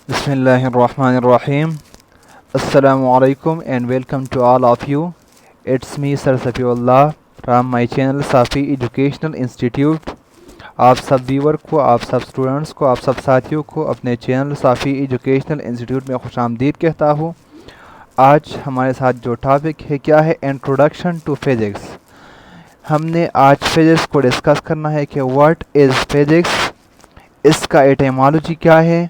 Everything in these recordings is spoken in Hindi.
Bismillahirrahmanirrahim. Assalamu alaikum and welcome to all of you. It's me Sir Safiullah from my channel Safi Educational Institute. आप सब व्यूवर को, आप सब स्टूडेंट्स को, आप सब साथियों को अपने चैनल साफ़ी एजुकेशनल इंस्टीट्यूट में खुशामदीद कहता हूँ। आज हमारे साथ जो टॉपिक है क्या है, इंट्रोडक्शन टू फिज़िक्स। हमने आज फिज़िक्स को डिस्कस करना है कि व्हाट इज़ फिज़िक्स, इसका एटिमोलॉजी क्या है,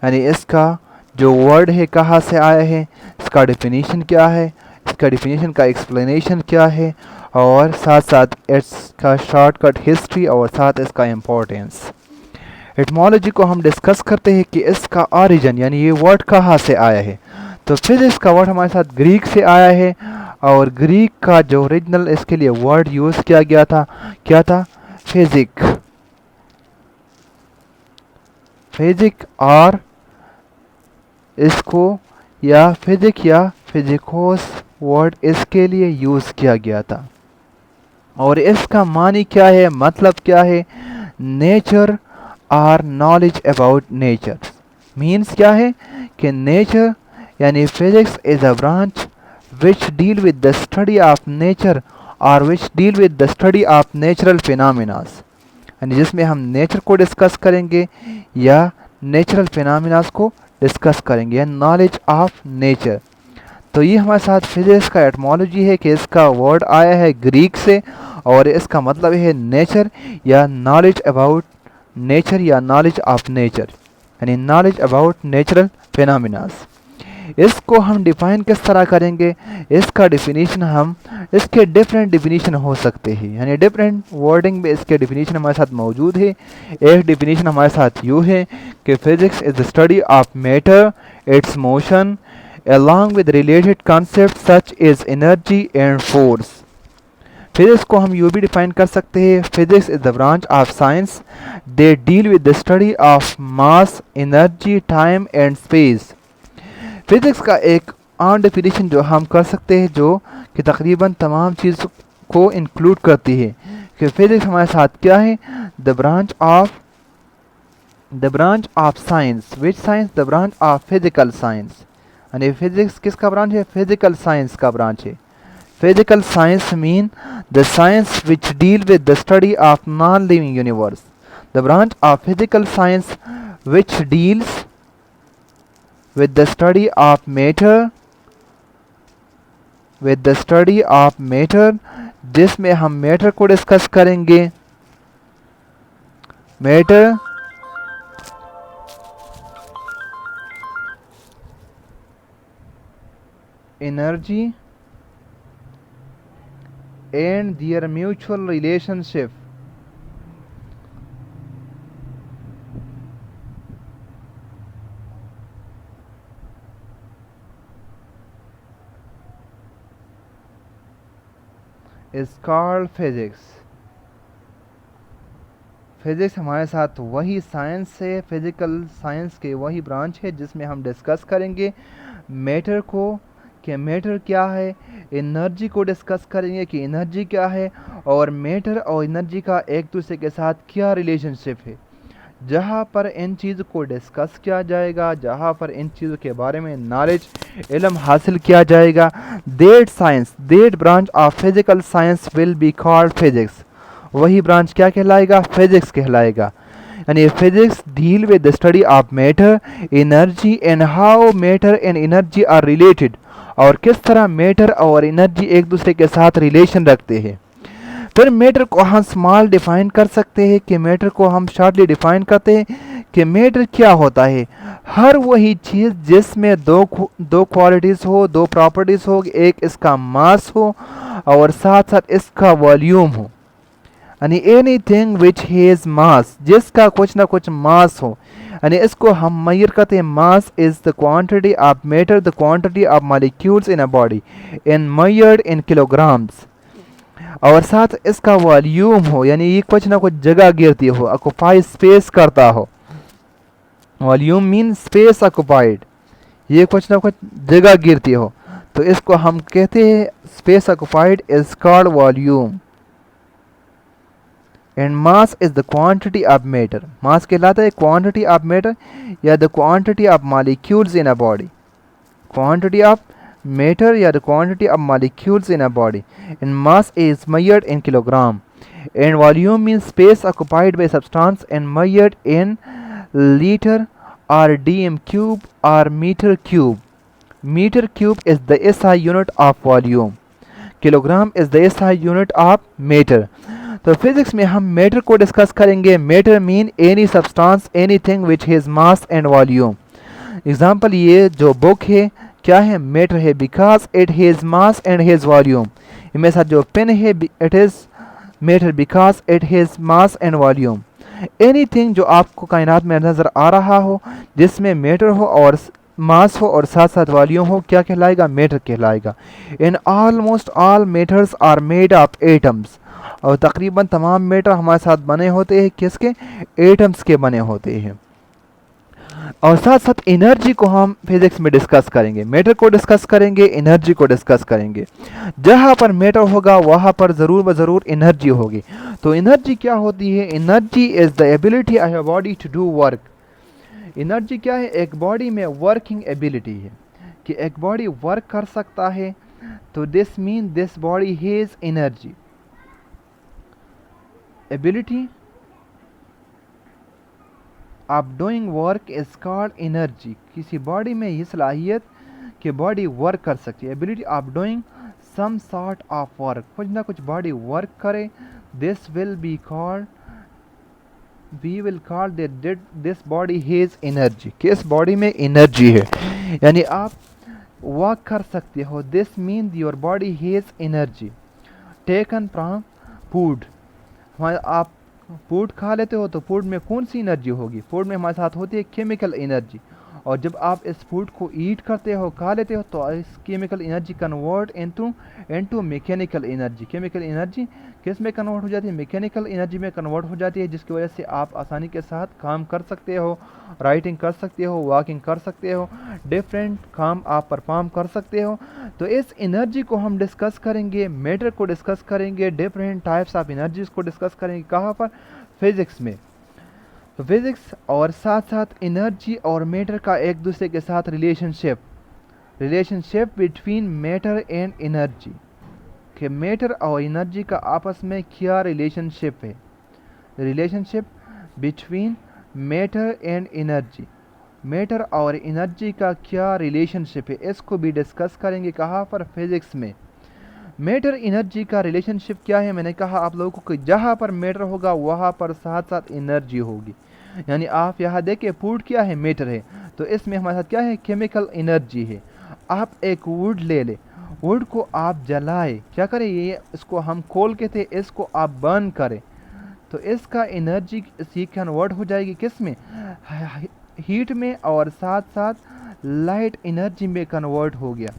यानी इसका जो वर्ड है कहाँ से आया है, इसका डेफिनेशन क्या है, इसका डेफिनेशन का एक्सप्लेनेशन क्या है, और साथ साथ इसका शॉर्टकट हिस्ट्री और साथ इसका इम्पोर्टेंस। एटिमोलॉजी को हम डिस्कस करते हैं कि इसका ओरिजिन यानी ये वर्ड कहाँ से आया है। तो फिज़िक्स का वर्ड हमारे साथ ग्रीक से आया है और ग्रीक का जो ओरिजिनल इसके लिए वर्ड यूज़ किया गया था क्या था, फिजिक। फिजिक और इसको या फिजिक या फिजिकोस वर्ड इसके लिए यूज़ किया गया था और इसका मानी क्या है, मतलब क्या है, नेचर और नॉलेज अबाउट नेचर। मीन्स क्या है कि नेचर यानी physics is a branch which deal with the study of nature और which deal with the study of natural phenomenas, यानी जिसमें हम नेचर को डिस्कस करेंगे या नेचुरल फिनोमिनास को डिस्कस करेंगे या नॉलेज ऑफ नेचर। तो ये हमारे साथ फिजिक्स का एटमोलॉजी है कि इसका वर्ड आया है ग्रीक से और इसका मतलब है नेचर या नॉलेज अबाउट नेचर या नॉलेज ऑफ नेचर, यानी नॉलेज अबाउट नेचुरल फिनोमिनास। इसको हम डिफाइन किस तरह करेंगे, इसका डेफिनेशन हम इसके डिफरेंट डेफिनेशन हो सकते हैं, यानी डिफरेंट वर्डिंग में इसके डेफिनेशन हमारे साथ मौजूद है। एक डेफिनेशन हमारे साथ यूँ है कि physics is the study of matter, it's motion along with related concepts such as energy and force। Physics को हम यूँ भी डिफाइन कर सकते हैं, physics is the branch of science they deal with the study of mass, energy, time and space. Physics का एक आम डेफिनेशन जो हम कर सकते हैं जो कि तकरीबन तमाम चीज़ को इंक्लूड करती है कि फिजिक्स हमारे साथ क्या है, the branch of science. Which science? The branch of physical science. यानी फिजिक्स किसका ब्रांच है, फिजिकल साइंस का ब्रांच है। Physical science mean the science which deal with the study of non living universe. The branch of physical science which deals with the study of matter, जिसमें हम मैटर को डिस्कस करेंगे। Matter energy and their mutual relationship. Is called physics. Physics हमारे साथ वही साइंस है, फिजिकल साइंस के वही ब्रांच है जिसमें हम डिस्कस करेंगे मैटर को कि मैटर क्या है, एनर्जी को डिस्कस करेंगे कि एनर्जी क्या है और मैटर और एनर्जी का एक दूसरे के साथ क्या रिलेशनशिप है। जहाँ पर इन चीज़ों को डिस्कस किया जाएगा, जहाँ पर इन चीज़ों के बारे में नॉलेज इल्म हासिल किया जाएगा, that branch of physical science will be called physics. वही ब्रांच क्या कहलाएगा, फिजिक्स कहलाएगा। यानी physics deal with the study of matter, energy and how matter and energy are related, और किस तरह मैटर और एनर्जी एक दूसरे के साथ रिलेशन रखते हैं। फिर मैटर को हम स्मॉल डिफाइन कर सकते हैं कि मैटर को हम शॉर्टली डिफाइन करते हैं कि मैटर क्या होता है, हर वही चीज़ जिसमें दो क्वालिटीज़ हो, दो प्रॉपर्टीज़ हो, एक इसका मास हो और साथ साथ इसका वॉल्यूम हो। यानी एनीथिंग विच हैज़ मास, जिसका कुछ ना कुछ मास हो, यानी इसको हम मेजर करते हैं। Mass is the quantity of matter, the quantity of molecules in a body in measured in kilograms. और साथ इसका वॉल्यूम हो, यानी ये कुछ ना कुछ जगह घेरती हो, ऑक्युपाई स्पेस करता हो। वॉल्यूम मीन स्पेस ऑक्युपाइड, ये कुछ ना कुछ जगह घेरती हो, तो इसको हम कहते हैं space occupied is called volume. And mass is the quantity of matter. Mass कहलाता है क्वांटिटी ऑफ मैटर या the quantity of molecules in a body. Quantity of matter या the quantity of molecules in a body. And mass is measured in kilogram. And volume means space occupied by substance and measured in liter or dm cube or meter cube. Meter cube is the SI unit of volume. Kilogram is the SI unit of matter. तो फिजिक्स में हम मैटर को डिस्कस करेंगे। Matter mean any substance anything which has mass and volume. Example ये जो बुक है क्या है, मैटर है, because it has mass and has volume. मेरे साथ जो पेन है it is matter because it has mass and volume. Anything जो आपको कायनात में नज़र आ रहा हो जिसमें मैटर हो और मास हो और साथ साथ वॉल्यूम हो, क्या कहलाएगा, मैटर कहलाएगा। In almost all matters are made of atoms. और तकरीबन तमाम मैटर हमारे साथ बने होते हैं किसके, एटम्स के बने होते हैं। और साथ साथ एनर्जी को हम फिजिक्स में डिस्कस करेंगे। मैटर को डिस्कस करेंगे, एनर्जी को डिस्कस करेंगे। जहाँ पर मैटर होगा वहाँ पर ज़रूर ब ज़रूर एनर्जी होगी। तो एनर्जी क्या होती है, energy is the ability of a body to do work. Energy क्या है, एक बॉडी में वर्किंग एबिलिटी है कि एक बॉडी वर्क कर सकता है। तो this mean this body has energy. Ability of doing work is called energy. किसी बॉडी में ये सलाहियत कि बॉडी वर्क कर सकती है। Ability of doing some sort of work, कुछ ना कुछ बॉडी वर्क करे। This will be called, we will call this body has energy, कि इस बॉडी में एनर्जी है, यानी आप वॉक कर सकते हो। This mean your body has energy taken from food. आप फूड खा लेते हो तो फूड में कौन सी एनर्जी होगी, फूड में हमारे साथ होती है केमिकल एनर्जी। और जब आप इस फूड को ईट करते हो, खा लेते हो, तो इस chemical energy convert into mechanical energy. Chemical energy किस में कन्वर्ट हो जाती है, मैकेनिकल एनर्जी में कन्वर्ट हो जाती है, जिसकी वजह से आप आसानी के साथ काम कर सकते हो, राइटिंग कर सकते हो, वॉकिंग कर सकते हो, डिफरेंट काम आप परफॉर्म कर सकते हो। तो इस एनर्जी को हम डिस्कस करेंगे, मैटर को डिस्कस करेंगे, डिफरेंट टाइप्स ऑफ एनर्जीज को डिस्कस करेंगे। कहाँ पर, फिजिक्स में। तो फिजिक्स और साथ साथ एनर्जी और मैटर का एक दूसरे के साथ relationship between matter and energy, कि मैटर और एनर्जी का आपस में क्या रिलेशनशिप है। Relationship between matter and energy, matter और एनर्जी का क्या रिलेशनशिप है, इसको भी डिस्कस करेंगे। कहाँ पर, फिजिक्स में। मैटर एनर्जी का रिलेशनशिप क्या है, मैंने कहा आप लोगों को कि जहाँ पर मैटर होगा वहाँ पर साथ साथ एनर्जी होगी। यानी आप यहाँ देखें फूड क्या है, मैटर है, तो इसमें हमारे साथ क्या है, केमिकल एनर्जी है। आप एक वुड ले ले, वुड को आप जलाए, क्या करें, ये इसको हम कोल कहते हैं, इसको आप बर्न करें, तो इसका एनर्जी सी कन्वर्ट हो जाएगी किस में, हीट में, और साथ साथ लाइट एनर्जी में कन्वर्ट हो गया।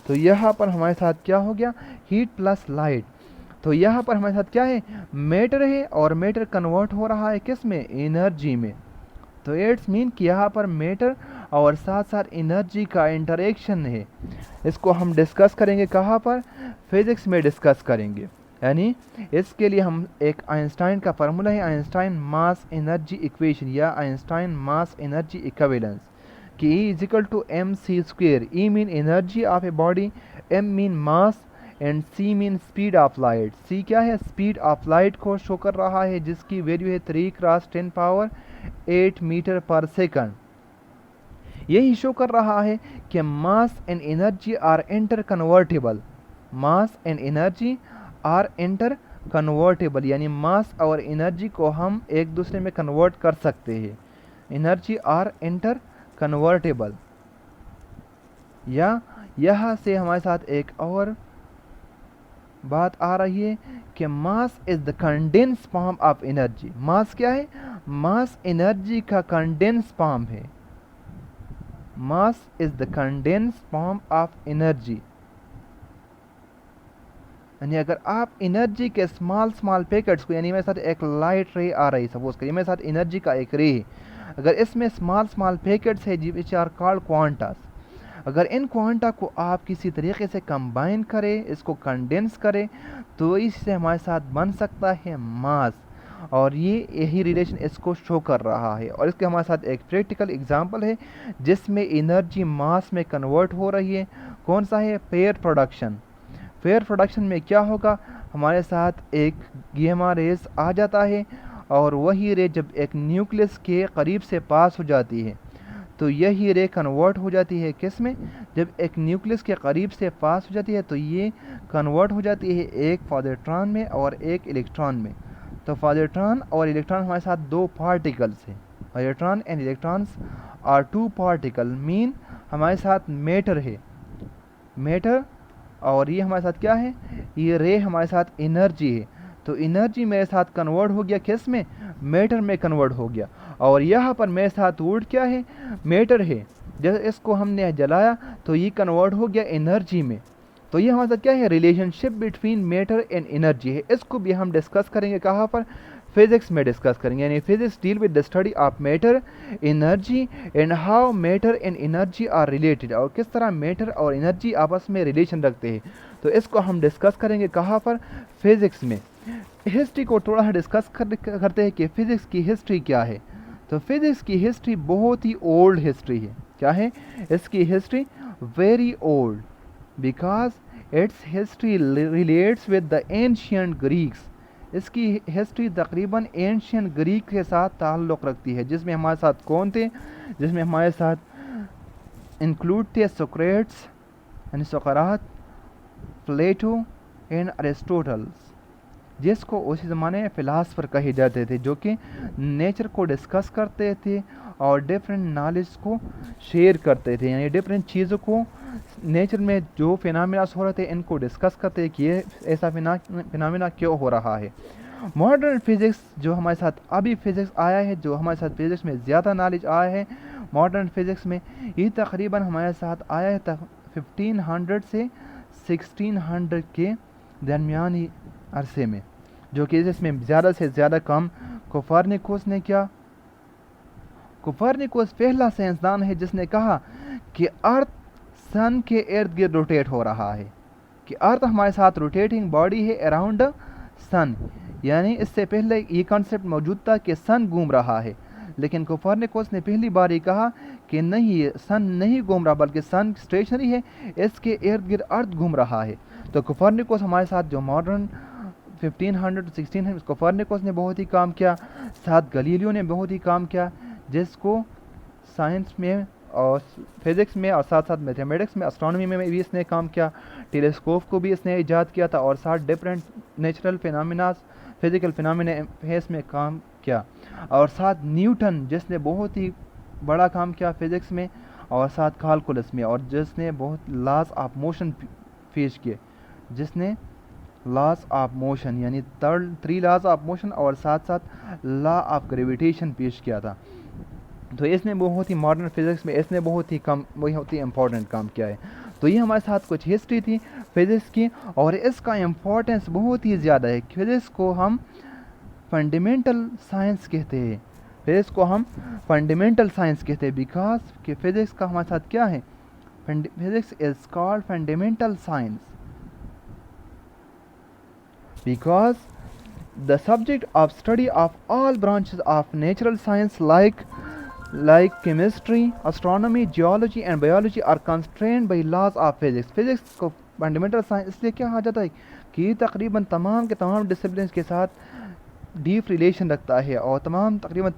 तो यहाँ पर हमारे साथ क्या हो गया, हीट प्लस लाइट। तो यहाँ पर हमारे साथ क्या है, मैटर है, और मैटर कन्वर्ट हो रहा है किस में, एनर्जी में। तो इट्स मीन कि यहाँ पर मैटर और साथ साथ एनर्जी का इंटरेक्शन है। इसको हम डिस्कस करेंगे कहाँ पर, फिजिक्स में डिस्कस करेंगे। यानी इसके लिए हम एक आइंस्टाइन का फार्मूला है, आइंस्टाइन मास एनर्जी इक्वेशन या आइंस्टाइन मास एनर्जी इक्विवेलेंस, कि E is equal to mc²। E mean energy of a body, M mean mass, and C mean speed of light. C क्या है, स्पीड ऑफ लाइट को शो कर रहा है, जिसकी वैल्यू है 3 × 10⁸ मीटर पर सेकंड। यही शो कर रहा है कि mass and energy are interconvertible. Mass and energy are interconvertible, यानी मास और एनर्जी को हम एक दूसरे में कन्वर्ट कर सकते हैं। Energy are interconvertible. या यहाँ से हमारे साथ एक और बात आ रही है कि mass is the condense form of energy. Mass क्या है, मास एनर्जी का कंडेंस फॉर्म है। Mass is the condense form of energy, यानी अगर आप एनर्जी के स्मॉल पैकेट्स को, यानी मेरे साथ एक लाइट रे आ रही, सपोज करिए मेरे साथ एनर्जी का एक रे है, अगर इसमें स्मॉल पैकेट्स है विच आर कॉल्ड क्वांटास, अगर इन क्वांटा को आप किसी तरीके से कंबाइन करें, इसको कंडेंस करें, तो इससे हमारे साथ बन सकता है मास। और ये यही रिलेशन इसको शो कर रहा है। और इसके हमारे साथ एक प्रैक्टिकल एग्जांपल है जिसमें एनर्जी मास में कन्वर्ट हो रही है। कौन सा है? Pair production. पेयर प्रोडक्शन में क्या होगा, हमारे साथ एक गामा रेज आ जाता है और वही रे जब एक न्यूक्लियस के करीब से पास हो जाती है तो यही रे कन्वर्ट हो जाती है किस में? जब एक न्यूक्लियस के करीब से पास हो जाती है तो ये कन्वर्ट हो जाती है एक पॉजिट्रॉन में और एक इलेक्ट्रॉन में। तो पॉजिट्रॉन और इलेक्ट्रॉन हमारे साथ दो पार्टिकल्स हैं। Positron and electrons are two particle, mean हमारे साथ मैटर है, मैटर। और ये हमारे साथ क्या है? ये रे हमारे साथ एनर्जी है। तो एनर्जी मेरे साथ कन्वर्ट हो गया किस में? मैटर में कन्वर्ट हो गया। और यहाँ पर मेरे साथ वुड क्या है? मैटर है। जैसे इसको हमने जलाया तो ये कन्वर्ट हो गया एनर्जी में। तो ये हमारे साथ क्या है? Relationship between matter and energy है। इसको भी हम डिस्कस करेंगे कहाँ पर? फिजिक्स में डिस्कस करेंगे। यानी physics deal with the study of matter, energy and how matter and energy are related, और किस तरह मैटर और एनर्जी आपस में रिलेशन रखते हैं। तो इसको हम डिस्कस करेंगे कहाँ पर? फिजिक्स में। हिस्ट्री को थोड़ा सा डिस्कस करते हैं कि फिजिक्स की हिस्ट्री क्या है। तो फिजिक्स की हिस्ट्री बहुत ही ओल्ड हिस्ट्री है। क्या है इसकी history? Very old, because it's history relates with the ancient Greeks. इसकी हिस्ट्री तकरीबन एंशियंट ग्रीक के साथ ताल्लुक़ रखती है, जिसमें हमारे साथ कौन थे? जिसमें हमारे साथ इंक्लूड थे सोक्रेट्स यानी सोकरात, प्लेटो एंड अरिस्टोटल्स, जिसको उसी ज़माने में फ़िलासफ़र कहे जाते थे, जो कि नेचर को डिस्कस करते थे और डिफरेंट नॉलेज को शेयर करते थे। यानी डिफरेंट चीज़ों को, नेचर में जो फिनोमेना हो रहे थे इनको डिस्कस करते कि ये ऐसा फिनोमेना क्यों हो रहा है। मॉडर्न फिज़िक्स जो हमारे साथ अभी फिज़िक्स आया है, जो हमारे साथ फिज़िक्स में ज़्यादा नॉलेज आया है मॉडर्न फिज़िक्स में, ये तकरीबन हमारे साथ आया है 1500 से 1600 के दरमियानी अरसे में, जो कि इसमें ज़्यादा से ज़्यादा काम कोपरनिकस ने किया। कोपरनिकस पहला साइंसदान है जिसने कहा कि अर्थ सन के इर्द गिर्द रोटेट हो रहा है, कि अर्थ हमारे साथ रोटेटिंग बॉडी है अराउंड सन। यानी इससे पहले ये कॉन्सेप्ट मौजूद था कि सन घूम रहा है, लेकिन कोपरनिकस ने पहली बार ये कहा कि नहीं, सन नहीं घूम रहा बल्कि सन स्टेशनरी है, इसके इर्द गिर्द अर्थ घूम रहा है। तो कोपरनिकस हमारे साथ जो मॉडर्न 1500 to 1600 कोपरनिकस ने बहुत ही काम किया, साथ गलीलियो ने बहुत ही काम किया, जिसको साइंस में और फिज़िक्स में और साथ साथ मैथमेटिक्स में, एस्ट्रोनॉमी में भी इसने काम किया। टेलीस्कोप को भी इसने ईजाद किया था और साथ different natural phenomena, physical phenomena है इसमें काम किया। और साथ न्यूटन जिसने बहुत ही बड़ा काम किया फिज़िक्स में और साथ कैलकुलस में, और जिसने बहुत लॉज ऑफ मोशन पेश किए, जिसने लॉज ऑफ मोशन यानी 3 लॉज ऑफ मोशन और साथ साथ लॉ ऑफ ग्रेविटेशन पेश किया था। तो इसने बहुत ही मॉडर्न फिज़िक्स में इसने बहुत ही इम्पोर्टेंट काम किया है। तो ये हमारे साथ कुछ हिस्ट्री थी फिज़िक्स की, और इसका इम्पोर्टेंस बहुत ही ज़्यादा है। फिज़िक्स को हम फंडामेंटल साइंस कहते हैं, फिज़िक्स को हम फंडामेंटल साइंस कहते हैं, बिकॉज कि फिज़िक्स का हमारे साथ क्या है? Physics is called fundamental science because the subject of study of all branches of natural science like chemistry, astronomy, geology and biology are constrained by laws of physics। physics को fundamental science इसलिए क्या कहा जाता है कि तकरीबन तमाम के तमाम डिसिप्लिन के साथ डीप रिलेशन रखता है और तकरीबन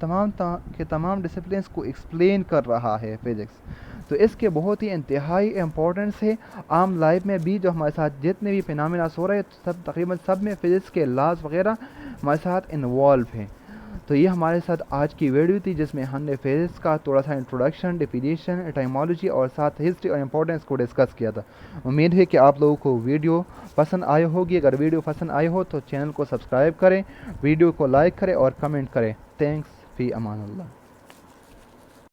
तमाम डिसिप्लिन को एक्सप्लेन कर रहा है फिज़िक्स। तो इसके बहुत ही इंतहाई इम्पोर्टेंस है आम लाइफ में भी। जो हमारे साथ जितने भी फिनोमेना हो रहे हैं सब तकरीबन सब में फ़िज़िक्स के लॉज वगैरह हमारे साथ इन्वॉल्व हैं। तो ये हमारे साथ आज की वीडियो थी जिसमें हमने फिज़िक्स का थोड़ा सा इंट्रोडक्शन, डेफिनेशन, एटाइमोलॉजी और साथ हिस्ट्री और इम्पोर्टेंस को डिस्कस किया था। उम्मीद है कि आप लोगों को वीडियो पसंद आई होगी। अगर वीडियो पसंद आई हो तो चैनल को सब्सक्राइब करें, वीडियो को लाइक करें और कमेंट करें। थैंक्स, फ़ी अमान अल्लाह।